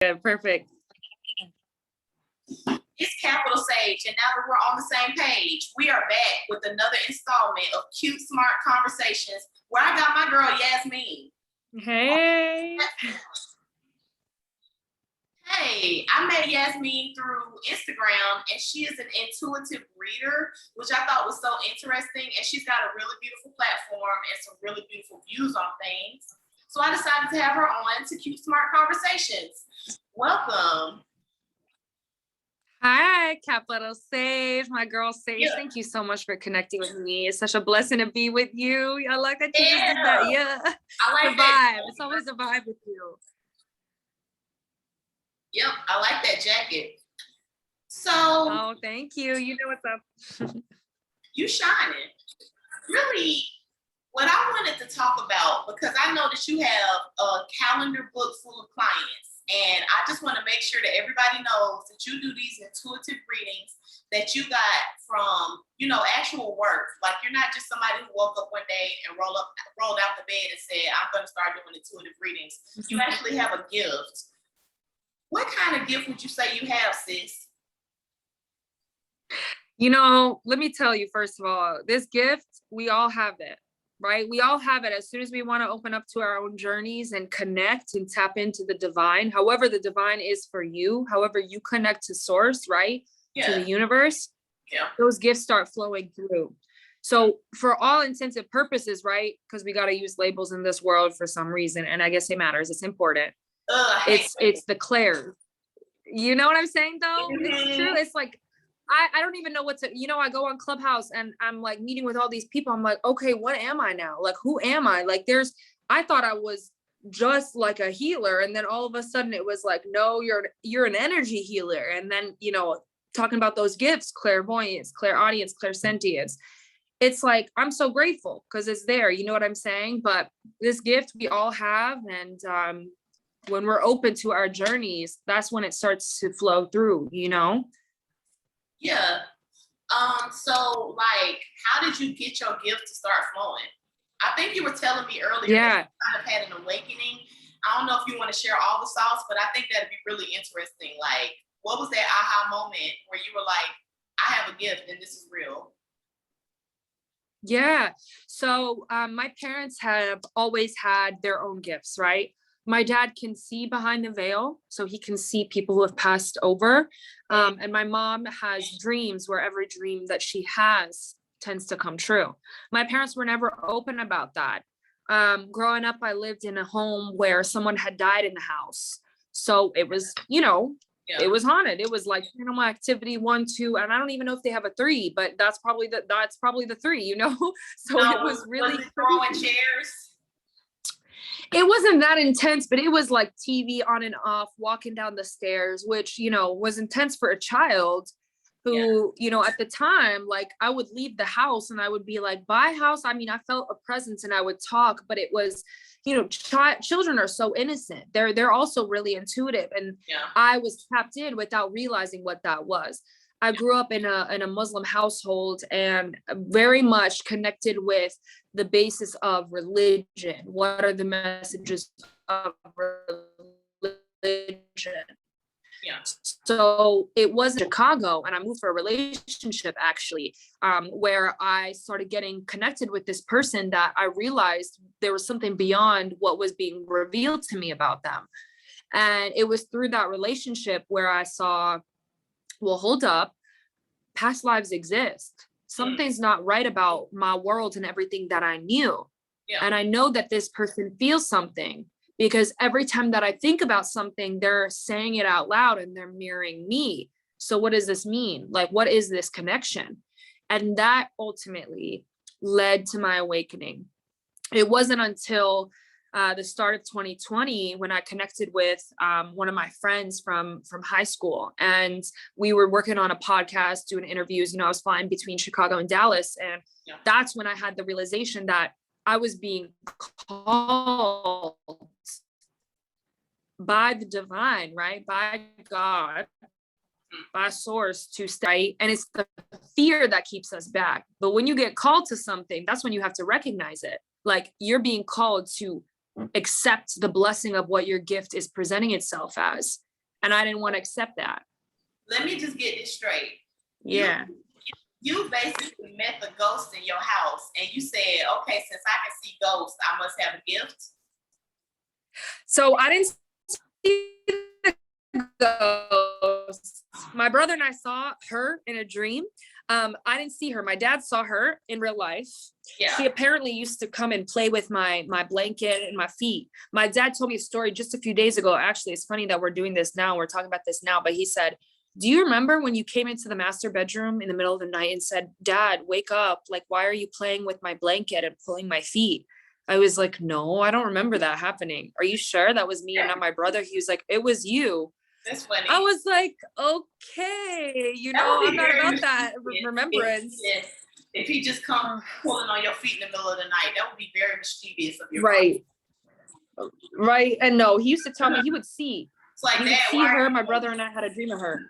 Good, perfect. It's Capital Sage, and now that we're on the same page, we are back with another installment of Cute Smart Conversations, where I got my girl Yasmin. Hey. Hey, I met Yasmin through Instagram, and she is an intuitive reader, which I thought was so interesting. And she's got a really beautiful platform and some really beautiful views on things. So I decided to have her on to Cute Smart Conversations. Welcome. Hi, Capital Sage, my girl Sage. Yeah. Thank you so much for connecting with me. It's such a blessing to be with you. I like that you just did that. Yeah, I like the that. vibe. It's always a vibe with you. Yep, I like that jacket. So, oh, thank you. You know what's up. You shining. Really, what I wanted to talk about, because I know that you have a calendar book full of clients, and I just want to make sure that everybody knows that you do these intuitive readings that you got from, actual work. Like, you're not just somebody who woke up one day and rolled out the bed and said, I'm going to start doing intuitive readings. You actually have a gift. What kind of gift would you say you have, sis? Let me tell you, first of all, this gift, we all have it, right? We all have it as soon as we want to open up to our own journeys and connect and tap into the divine, however the divine is for you, however you connect to source, right? Yeah. To the universe. Yeah. Those gifts start flowing through. So for all intents and purposes, right? Because we got to use labels in this world for some reason. And I guess it matters. It's important. It's the clairs. You know what I'm saying though? Mm-hmm. It's true. It's like, I don't even know what to, I go on Clubhouse and I'm like meeting with all these people. I'm like, okay, what am I now? Like, who am I? Like I thought I was just like a healer. And then all of a sudden it was like, no, you're an energy healer. And then, talking about those gifts, clairvoyance, clairaudience, clairsentience. It's like, I'm so grateful because it's there. You know what I'm saying? But this gift we all have. And, when we're open to our journeys, that's when it starts to flow through, Yeah. So like, how did you get your gift to start flowing? I think you were telling me earlier that you kind of had an awakening. I don't know if you want to share all the sauce, but I think that'd be really interesting. Like, what was that aha moment where you were like, I have a gift and this is real? Yeah. So my parents have always had their own gifts, right? My dad can see behind the veil, so he can see people who have passed over. And my mom has dreams where every dream that she has tends to come true. My parents were never open about that. Growing up, I lived in a home where someone had died in the house. So it was, it was haunted. It was like paranormal activity 1, 2, and I don't even know if they have a 3, but that's probably the 3, So it was really was it throwing chairs. It wasn't that intense, but it was like TV on and off, walking down the stairs, which, was intense for a child who, at the time, like I would leave the house and I would be like, bye house. I mean, I felt a presence and I would talk, but it was, children are so innocent. They're also really intuitive. And I was tapped in without realizing what that was. I grew up in a Muslim household and very much connected with the basis of religion. What are the messages of religion? Yeah. So it was in Chicago, and I moved for a relationship actually, where I started getting connected with this person that I realized there was something beyond what was being revealed to me about them. And it was through that relationship where I saw, well, hold up, past lives exist. Something's not right about my world and everything that I knew. Yeah. And I know that this person feels something because every time that I think about something, they're saying it out loud and they're mirroring me. So what does this mean? Like, what is this connection? And that ultimately led to my awakening. It wasn't until the start of 2020 when I connected with one of my friends from high school, and we were working on a podcast, doing interviews. I was flying between Chicago and Dallas, and that's when I had the realization that I was being called by the divine, right? By God, by source to stay. And it's the fear that keeps us back. But when you get called to something, that's when you have to recognize it. Like, you're being called to accept the blessing of what your gift is presenting itself as. and I didn't want to accept that. Let me just get this straight. Yeah. You basically met the ghost in your house and you said, okay, since I can see ghosts, I must have a gift. So I didn't see the ghost. My brother and I saw her in a dream. I didn't see her. My dad saw her in real life. Yeah. She apparently used to come and play with my blanket and my feet. My dad told me a story just a few days ago. Actually, it's funny that we're doing this now. We're talking about this now, but he said, do you remember when you came into the master bedroom in the middle of the night and said, Dad, wake up. Like, why are you playing with my blanket and pulling my feet? I was like, no, I don't remember that happening. Are you sure that was me and not my brother? He was like, it was you. That's funny. I was like, okay, I'm not about that remembrance. If he just come pulling on your feet in the middle of the night, that would be very mischievous of your right. Right. And no, he used to tell me he would see. It's like he would see her. My brother and I had a dream of her.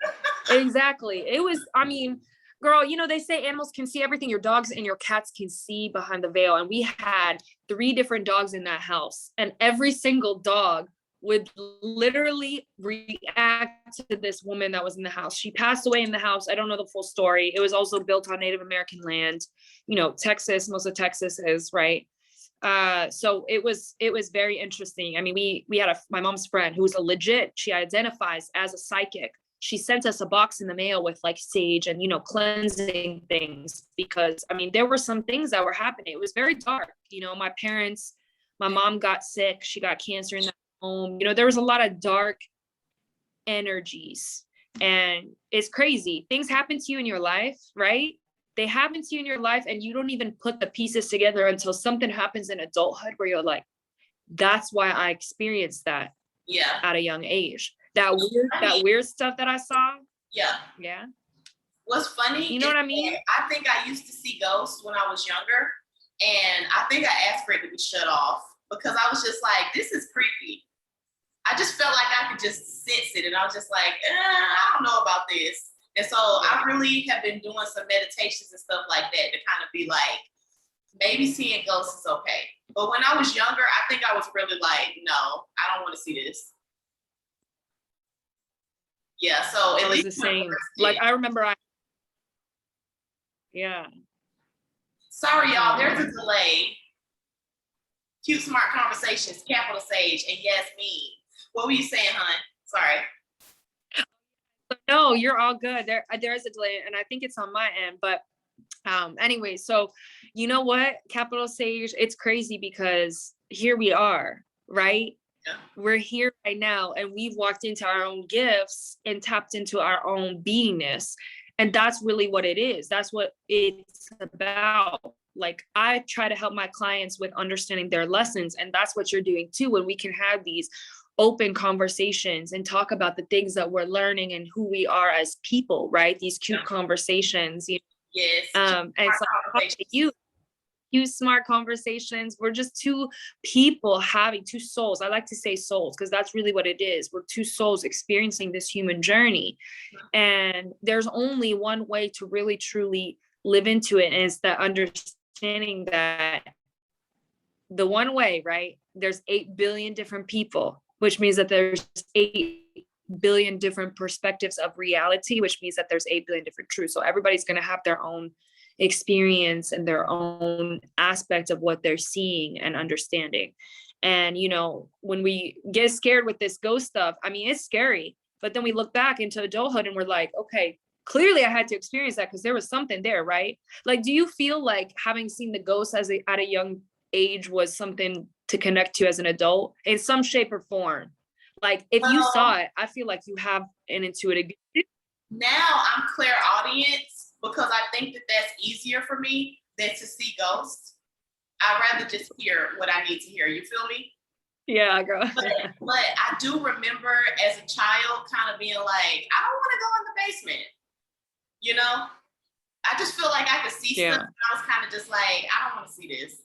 Exactly. It was, I mean, girl, they say animals can see everything. Your dogs and your cats can see behind the veil. And we had 3 different dogs in that house. And every single dog would literally react to this woman that was in the house. She passed away in the house. I don't know the full story. It was also built on Native American land. Texas, most of Texas is, right? So it was very interesting. I mean, we had my mom's friend who was she identifies as a psychic. She sent us a box in the mail with like sage and, cleansing things, because I mean, there were some things that were happening. It was very dark. My mom got sick. She got cancer in the home. There was a lot of dark energies, and it's crazy. Things happen to you in your life, right? They happen to you in your life and you don't even put the pieces together until something happens in adulthood where you're like, that's why I experienced that at a young age. That weird stuff that I saw. Yeah. Yeah. What's funny, you know what I mean? I think I used to see ghosts when I was younger, and I think I asked for it to be shut off because I was just like, this is creepy. I just felt like I could just sense it, and I was just like, I don't know about this. And so I really have been doing some meditations and stuff like that to kind of be like, maybe seeing ghosts is okay. But when I was younger, I think I was really like, no, I don't want to see this. Yeah, so it was the same. Like I remember yeah. Sorry, y'all, there's a delay. Cute Smart Conversations, Capital Sage, and yes, me. What were you saying, hon? Sorry. No, you're all good. There is a delay, and I think it's on my end. But anyway, so you know what, Capital Sage, it's crazy because here we are, right? Yeah. We're here right now, and we've walked into our own gifts and tapped into our own beingness. And that's really what it is. That's what it's about. Like, I try to help my clients with understanding their lessons. And that's what you're doing too, when we can have these open conversations and talk about the things that we're learning and who we are as people, right? These cute conversations. Yes. And it's like you smart conversations. We're just 2 people having 2 souls. I like to say souls because that's really what it is. We're 2 souls experiencing this human journey. And there's only one way to really truly live into it. And it's that understanding that the one way, right? There's 8 billion different people, which means that there's 8 billion different perspectives of reality, which means that there's 8 billion different truths. So everybody's going to have their own experience and their own aspect of what they're seeing and understanding. And, when we get scared with this ghost stuff, I mean, it's scary, but then we look back into adulthood and we're like, okay, clearly I had to experience that because there was something there, right? Like, do you feel like having seen the ghost at a young age was something to connect to as an adult in some shape or form? Like, if you saw it, I feel like you have an intuitive. Now I'm clairaudience because I think that that's easier for me than to see ghosts. I'd rather just hear what I need to hear. You feel me? Yeah, girl. But I do remember as a child kind of being like, I don't want to go in the basement. I just feel like I could see stuff, and I was kind of just like, I don't want to see this.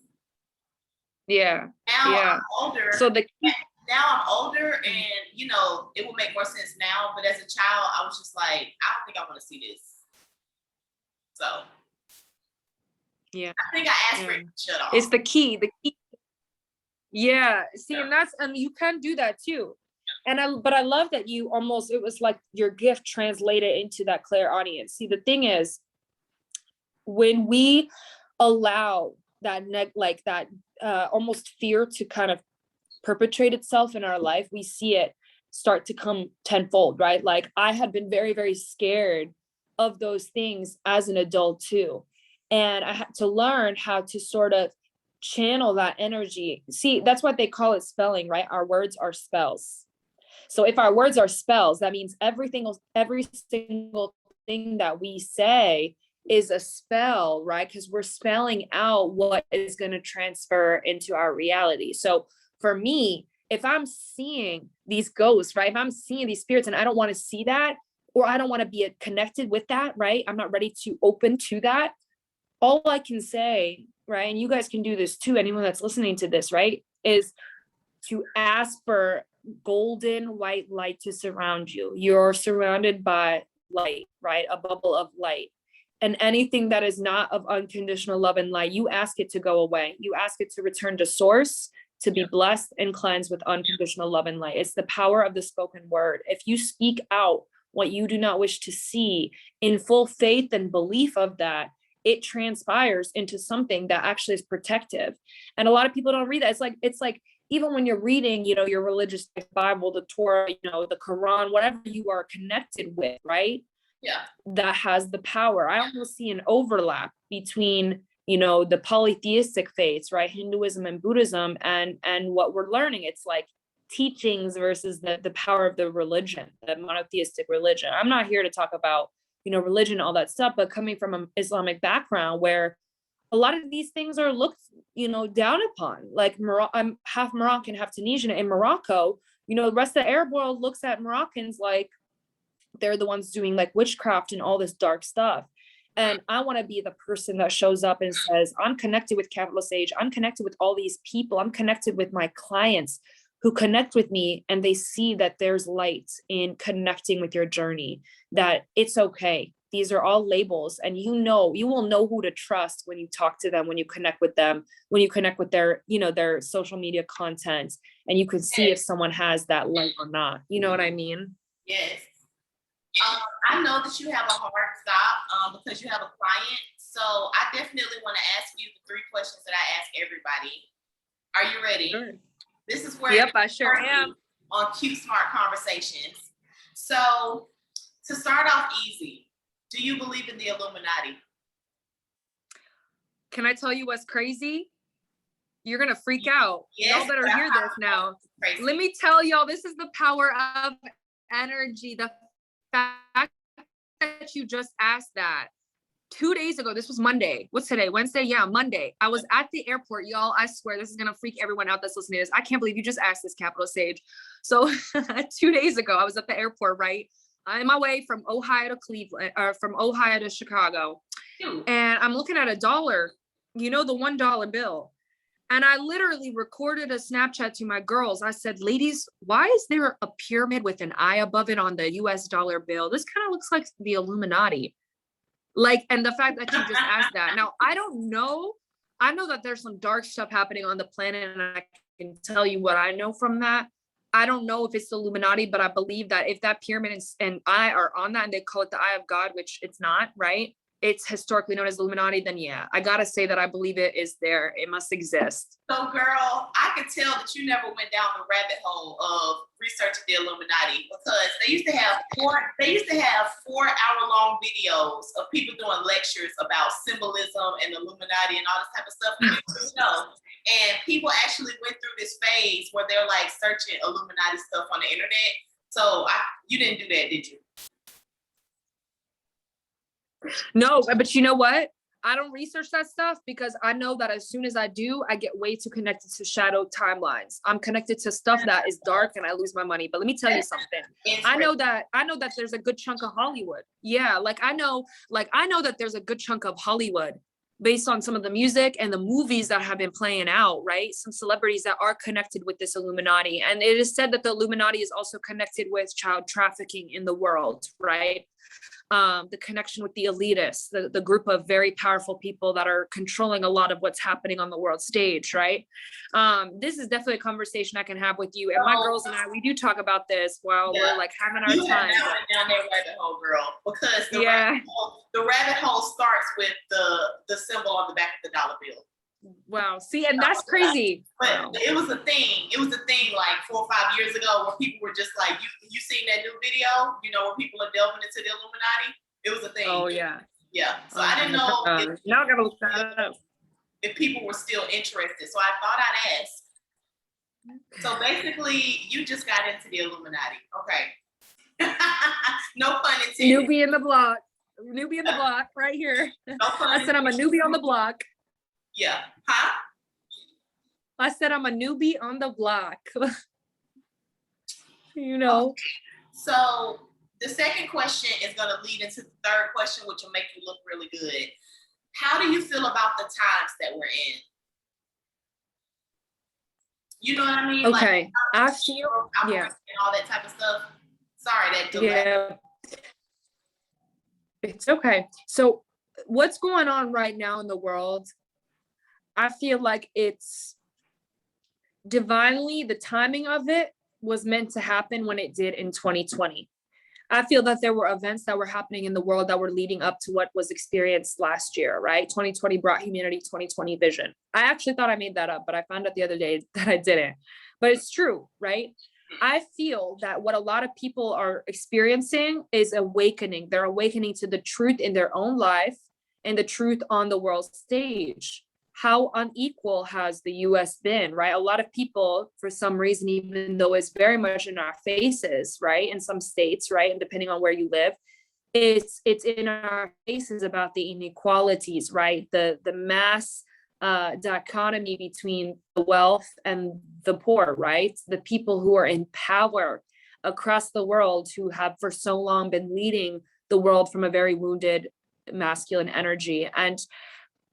Yeah. Now I'm older. So now I'm older, and it will make more sense now. But as a child, I was just like, I don't think I want to see this. So yeah, I think I asked for it to shut off. It's the key. Yeah. See, and you can do that too. But I love that you almost, it was like your gift translated into that clairaudience. See, the thing is, when we allow that almost fear to kind of perpetrate itself in our life, we see it start to come tenfold, right? Like I had been very, very scared of those things as an adult too. And I had to learn how to sort of channel that energy. See, that's what they call it spelling, right? Our words are spells. So if our words are spells, that means every single thing that we say is a spell, right? Because we're spelling out what is going to transfer into our reality. So for me, if I'm seeing these ghosts, right? If I'm seeing these spirits and I don't want to see that, or I don't want to be connected with that, right? I'm not ready to open to that. All I can say, right? And you guys can do this too, anyone that's listening to this, right? Is to ask for golden white light to surround you. You're surrounded by light, right? A bubble of light. And anything that is not of unconditional love and light, you ask it to go away. You ask it to return to source, to be blessed and cleansed with unconditional love and light. It's the power of the spoken word. If you speak out what you do not wish to see in full faith and belief of that, it transpires into something that actually is protective. And a lot of people don't read that. It's like even when you're reading, your religious Bible, the Torah, the Quran, whatever you are connected with, right? Yeah. That has the power. I almost see an overlap between, the polytheistic faiths, right? Hinduism and Buddhism and what we're learning. It's like teachings versus the power of the religion, the monotheistic religion. I'm not here to talk about, religion, all that stuff, but coming from an Islamic background where a lot of these things are looked, down upon. Like I'm half Moroccan, half Tunisian. In Morocco, the rest of the Arab world looks at Moroccans like they're the ones doing like witchcraft and all this dark stuff. And I want to be the person that shows up and says, I'm connected with Capital Sage. I'm connected with all these people. I'm connected with my clients who connect with me, and they see that there's light in connecting with your journey, that it's okay. These are all labels, and you will know who to trust when you talk to them, when you connect with them, when you connect with their, their social media content, and you can see if someone has that light or not. You know what I mean? Yes. I know that you have a hard stop because you have a client. So I definitely want to ask you the 3 questions that I ask everybody. Are you ready? Sure. This is where I sure am. On Cute Smart Conversations. So to start off easy, do you believe in the Illuminati? Can I tell you what's crazy? You're going to freak out. Yes, y'all better hear this now. Crazy. Let me tell y'all, this is the power of energy. The fact that you just asked that 2 days ago, this was Monday. What's today? Wednesday? Yeah, Monday. I was at the airport, y'all. I swear this is going to freak everyone out that's listening to this. I can't believe you just asked this, Capital Sage. So 2 days ago, I was at the airport, right? I'm on my way from Ohio to Cleveland, or from Ohio to Chicago. And I'm looking at a dollar, the $1 bill. And I literally recorded a Snapchat to my girls. I said, ladies, why is there a pyramid with an eye above it on the US dollar bill? This kind of looks like the Illuminati. And the fact that you just asked that. Now, I don't know. I know that there's some dark stuff happening on the planet, and I can tell you what I know from that. I don't know if it's the Illuminati, but I believe that if that pyramid and eye are on that, and they call it the eye of God, which it's not, right? It's historically known as Illuminati, then yeah, I gotta say that I believe it is there. It must exist. So girl, I could tell that you never went down the rabbit hole of researching the Illuminati, because they used to have 4-hour-long videos of people doing lectures about symbolism and Illuminati and all this type of stuff. And people actually went through this phase where they're like searching Illuminati stuff on the internet. So you didn't do that, did you? No, but you know what? I don't research that stuff because I know that as soon as I do, I get way too connected to shadow timelines. I'm connected to stuff that is dark and I lose my money. But let me tell you something. I know that there's a good chunk of Hollywood. Yeah, I know that there's a good chunk of Hollywood based on some of the music and the movies that have been playing out, right? Some celebrities that are connected with this Illuminati. And it is said that the Illuminati is also connected with child trafficking in the world, right? the connection with the elitists, the group of very powerful people that are controlling a lot of what's happening on the world stage, right? This is definitely a conversation I can have with you. And my girls and I, we do talk about this while we're like having our time. You have down that rabbit hole, girl, because the rabbit hole starts with the symbol on the back of the dollar bill. Wow. See, and that's crazy. But it was a thing. It was a thing like 4 or 5 years ago where people were just like, you seen that new video, where people are delving into the Illuminati? It was a thing. Oh, yeah. Yeah. So I didn't know now I gotta look that up. If people were still interested. So I thought I'd ask. So basically, you just got into the Illuminati. Okay. No pun intended. Newbie in the block. Newbie in the block right here. No pun I said I'm a newbie on the block. Yeah. Huh? I said I'm a newbie on the block. So the second question is going to lead into the third question, which will make you look really good. How do you feel about the times that we're in? You know what I mean? Okay. I feel, and all that type of stuff. Sorry, that delay. Yeah. It's okay. So what's going on right now in the world? I feel like it's divinely, the timing of it was meant to happen when it did in 2020. I feel that there were events that were happening in the world that were leading up to what was experienced last year, right? 2020 brought humanity 2020 vision. I actually thought I made that up, but I found out the other day that I didn't. But it's true, right? I feel that what a lot of people are experiencing is awakening. They're awakening to the truth in their own life and the truth on the world stage. How unequal has the US been, right? A lot of people, for some reason, even though it's very much in our faces, right? In some states, right? And depending on where you live, it's in our faces about the inequalities, right? The mass dichotomy between the wealth and the poor, right? The people who are in power across the world who have for so long been leading the world from a very wounded masculine energy. And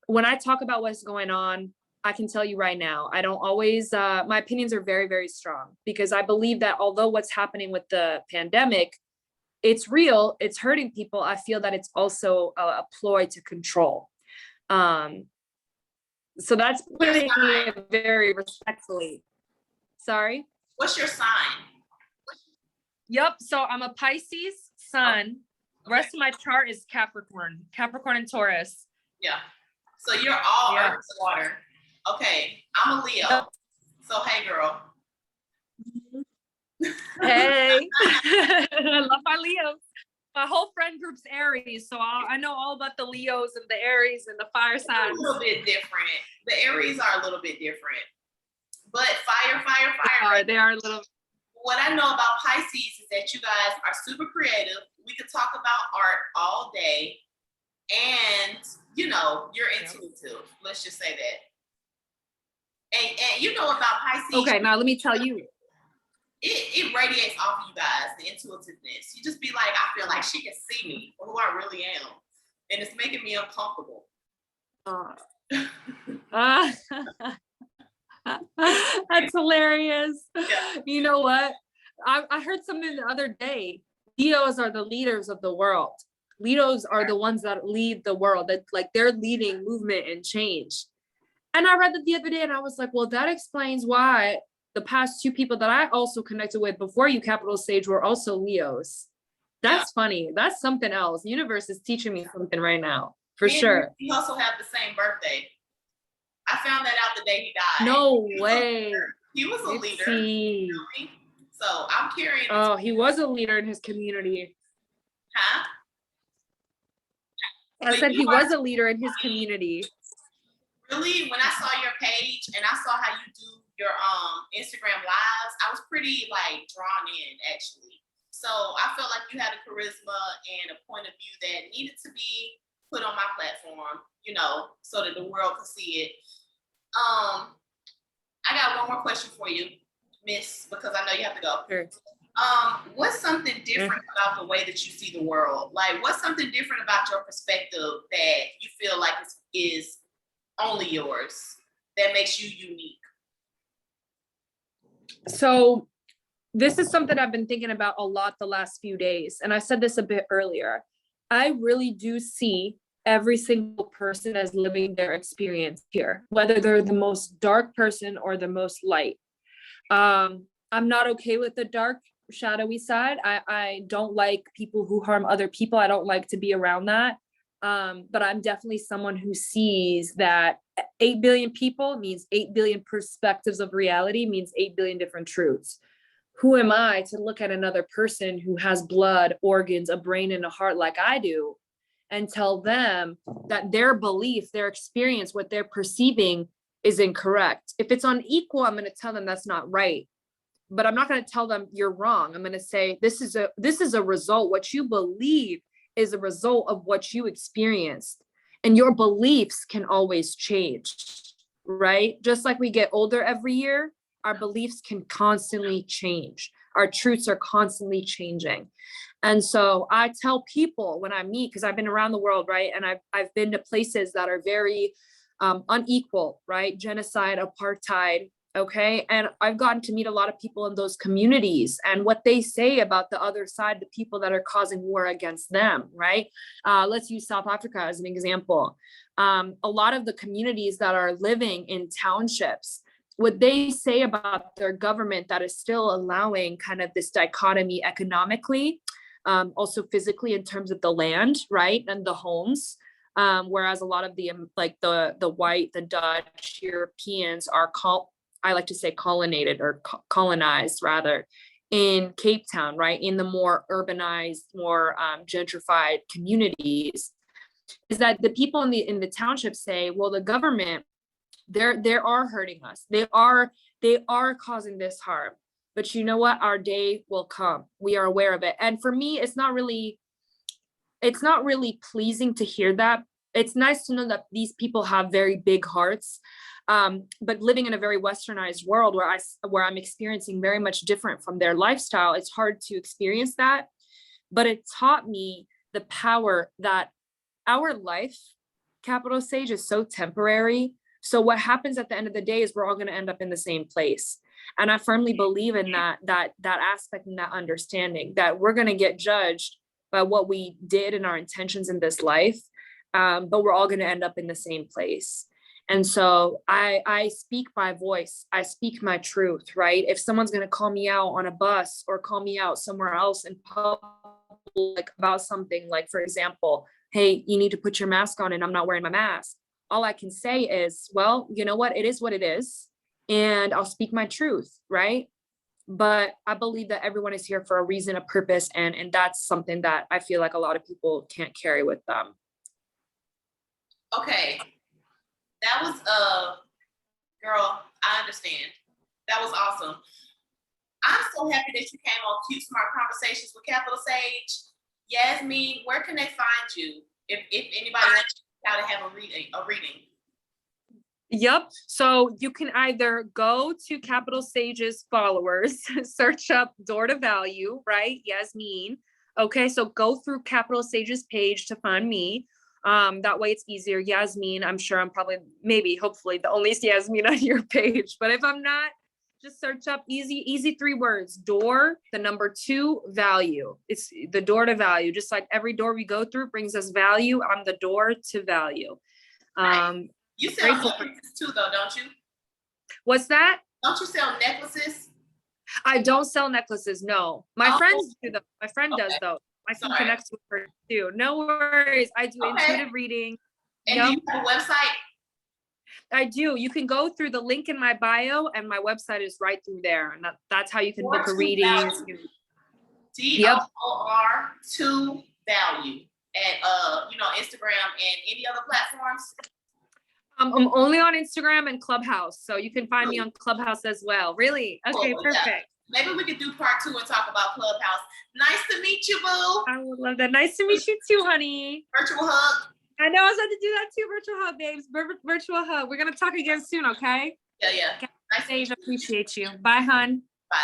when I talk about what's going on, I can tell you right now, I don't always, my opinions are very, very strong because I believe that although what's happening with the pandemic, it's real, it's hurting people. I feel that it's also a ploy to control. So that's putting it very respectfully. Sorry? What's your sign? Yep. So I'm a Pisces sun. The rest of my chart is Capricorn and Taurus. Yeah. So you're all earth water. Okay. I'm a Leo. Yep. So hey, girl. Hey. I love my Leos. My whole friend group's Aries, so I know all about the Leos and the Aries and the fire signs. A little bit different. The Aries are a little bit different, but fire. They are a little. What I know about Pisces is that you guys are super creative. We could talk about art all day, and you're intuitive. Let's just say that. And you know about Pisces. Okay, now let me tell you. It radiates off of you guys, the intuitiveness. You just be like, I feel like she can see me for who I really am. And it's making me uncomfortable. That's hilarious. Yeah. You know what? I heard something the other day. Leos are the leaders of the world. Leos are the ones that lead the world. That like they're leading movement and change. And I read that the other day and I was like, well, that explains why the past two people that I also connected with before you capital stage were also Leos. That's funny. That's something else. The universe is teaching me something right now, for sure. We also have the same birthday. I found that out the day he died. No way. He was a leader. So I'm carrying. Oh, he was a leader in his community. Huh? I said he was a leader in his community. Really? When I saw your page and I saw how you do your Instagram lives, I was pretty like drawn in actually. So I felt like you had a charisma and a point of view that needed to be put on my platform, so that the world could see it. I got one more question for you, Miss, because I know you have to go. Sure. What's something different about the way that you see the world? Like, what's something different about your perspective that you feel like is only yours, that makes you unique? So this is something I've been thinking about a lot the last few days. And I said this a bit earlier. I really do see every single person as living their experience here, whether they're the most dark person or the most light. I'm not okay with the dark, shadowy side. I don't like people who harm other people. I don't like to be around that. But I'm definitely someone who sees that 8 billion people means 8 billion perspectives of reality, means 8 billion different truths. Who am I to look at another person who has blood, organs, a brain, and a heart like I do, and tell them that their belief, their experience, what they're perceiving is incorrect? If it's unequal, I'm going to tell them that's not right. But I'm not going to tell them you're wrong. I'm going to say this is a result. What you believe is a result of what you experienced. And your beliefs can always change, right? Just like we get older every year, our beliefs can constantly change. Our truths are constantly changing. And so I tell people when I meet, because I've been around the world, right? And I've been to places that are very unequal, right? Genocide, apartheid, okay? And I've gotten to meet a lot of people in those communities and what they say about the other side, the people that are causing war against them, right? Let's use South Africa as an example. A lot of the communities that are living in townships, what they say about their government that is still allowing kind of this dichotomy economically, also physically in terms of the land, right? And the homes. Whereas a lot of the white, the Dutch, Europeans are I like to say colonized rather in Cape Town, right? In the more urbanized, more gentrified communities, is that the people in the township say, well, the government, they are hurting us. They are causing this harm. But you know what? Our day will come. We are aware of it. And for me, it's not really pleasing to hear that. It's nice to know that these people have very big hearts. But living in a very westernized world where I'm experiencing very much different from their lifestyle, it's hard to experience that. But it taught me the power that our life, capital Sage, is so temporary. So what happens at the end of the day is we're all going to end up in the same place. And I firmly believe in that aspect and that understanding that we're going to get judged by what we did and our intentions in this life. But we're all going to end up in the same place. And so I speak my voice. I speak my truth, right? If someone's going to call me out on a bus or call me out somewhere else in public about something, like, for example, hey, you need to put your mask on and I'm not wearing my mask. All I can say is, well, you know what? It is what it is. And I'll speak my truth, right? But I believe that everyone is here for a reason, a purpose. And that's something that I feel like a lot of people can't carry with them. Okay. That was, girl, I understand. That was awesome. I'm so happy that you came on Cute Smart Conversations with Capital Sage. Yasmin, where can they find you if anybody wants to have a reading? Yep. So you can either go to Capital Sage's followers, search up Door to Value, right? Yasmin. Okay. So go through Capital Sage's page to find me. That way it's easier. Yasmin, I'm sure I'm probably, maybe, hopefully the only Yasmin on your page, but if I'm not, just search up easy 3 words, door, the number 2, value. It's the door to value. Just like every door we go through brings us value. I'm the door to value. You sell necklaces too, though, don't you? What's that? Don't you sell necklaces? I don't sell necklaces. No, my friends do though. My friend does though. I can connect with her too. No worries. I do intuitive reading. And do you have a website? I do. You can go through the link in my bio, and my website is right through there. And that's how you can book a reading. DOR2 value at Instagram and any other platforms. I'm only on Instagram and Clubhouse, so you can find me on Clubhouse as well. Really? Okay, perfect. Yeah. Maybe we could do part 2 and talk about Clubhouse. Nice to meet you, boo. I would love that. Nice to meet you too, honey. Virtual hug. I know I was about to do that too. Virtual hug, babes. Virtual hug. We're gonna talk again soon, okay? Yeah. Okay. Nice to appreciate you. Bye, hon. Bye.